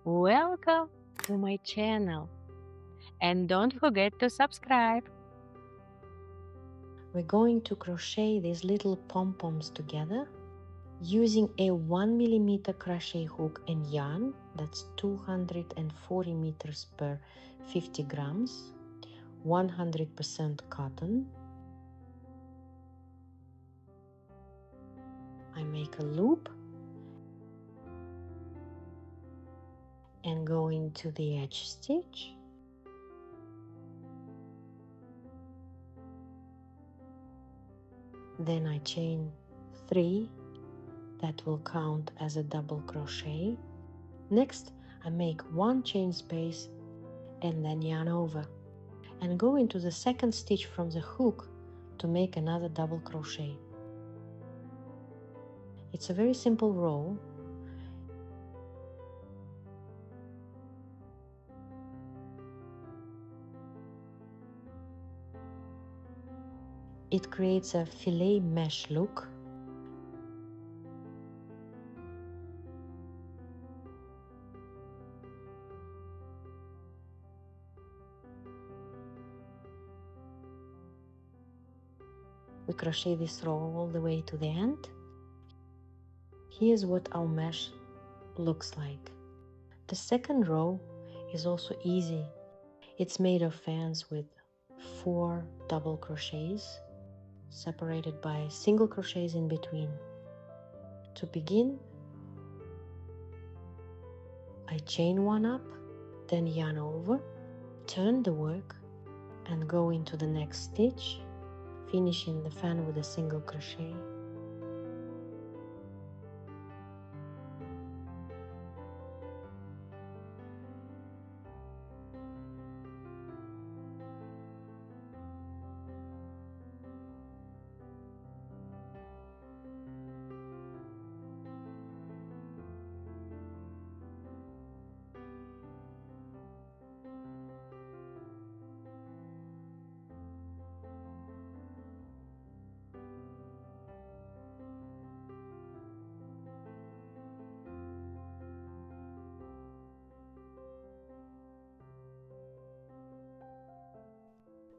Welcome to my channel and don't forget to subscribe. We're going to crochet these little pom-poms together using a 1 mm crochet hook and yarn. That's 240 meters per 50 grams, 100% cotton. I make a loop and go into the edge stitch. Then I chain 3, that will count as a double crochet. Next, I make 1 chain space and then yarn over and go into the second stitch from the hook to make another double crochet. It's a very simple row. It creates a filet mesh look. We crochet this row all the way to the end. Here's what our mesh looks like. The second row is also easy. It's made of fans with 4 double crochets separated by single crochets in between. To begin, I chain 1 up, then yarn over, turn the work and go into the next stitch, finishing the fan with a single crochet.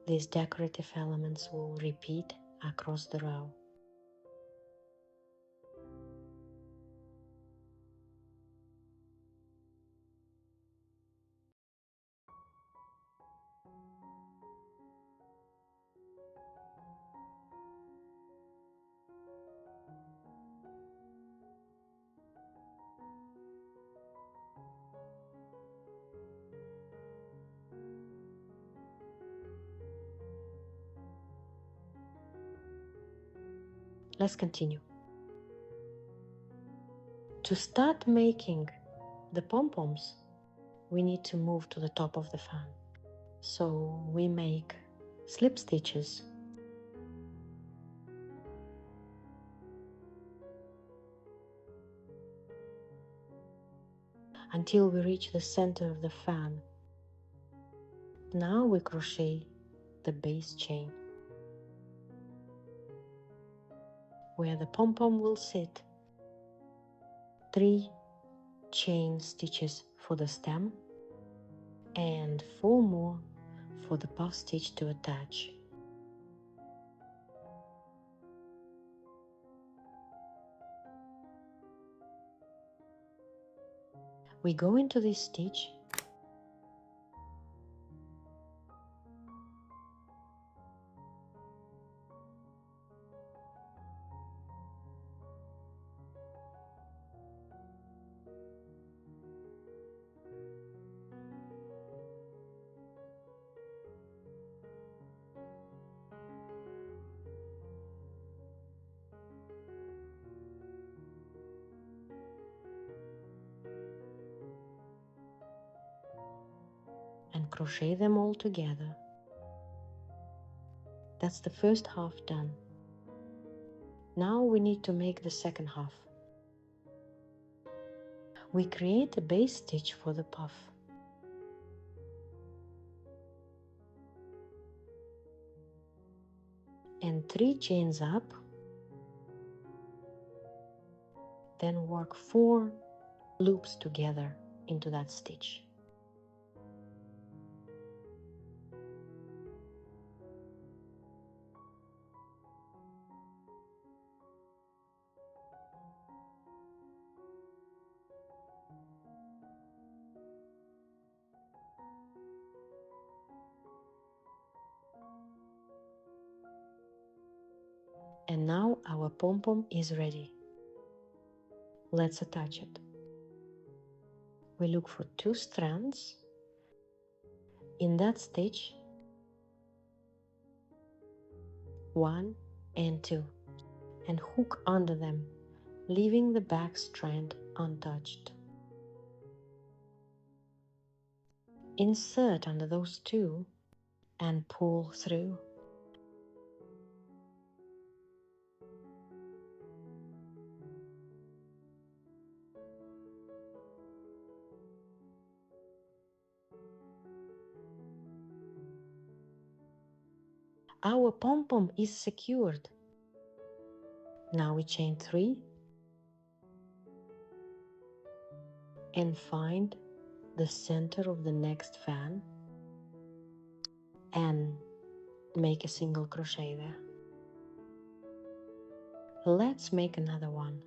These decorative elements will repeat across the row. Let's continue. To start making the pom-poms, we need to move to the top of the fan. So we make slip stitches until we reach the center of the fan. Now we crochet the base chain where the pom-pom will sit. 3 chain stitches for the stem and 4 more for the puff stitch to attach. We go into this stitch and crochet them all together. That's the first half done. Now we need to make the second half. We create a base stitch for the puff. And 3 chains up, then work 4 loops together into that stitch. And now our pom-pom is ready. Let's attach it. We look for 2 strands in that stitch, 1 and 2, and hook under them, leaving the back strand untouched. Insert under those 2 and pull through. Our pom-pom is secured. Now we chain 3 and find the center of the next fan and make a single crochet there. Let's make another one.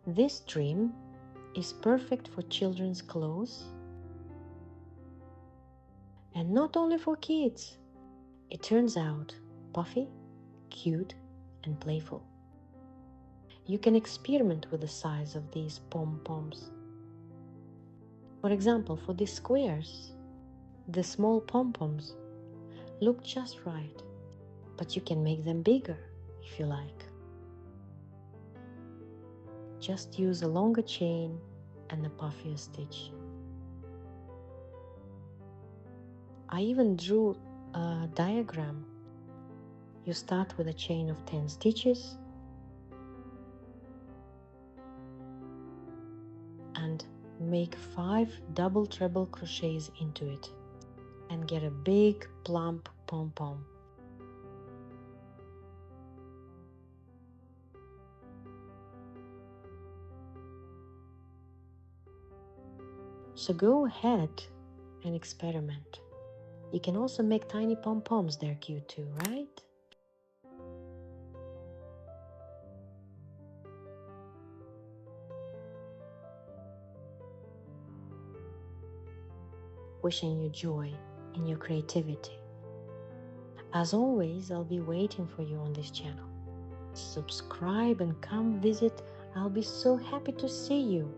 This trim is perfect for children's clothes, and not only for kids. It turns out puffy, cute, and playful. You can experiment with the size of these pom-poms. For example, for these squares, the small pom-poms look just right, but you can make them bigger if you like. Just use a longer chain and a puffier stitch. I even drew a diagram. You start with a chain of 10 stitches and make 5 double treble crochets into it and get a big plump pom-pom. So go ahead and experiment. You can also make tiny pom-poms, they're cute too, right? Wishing you joy in your creativity. As always, I'll be waiting for you on this channel. Subscribe and come visit. I'll be so happy to see you.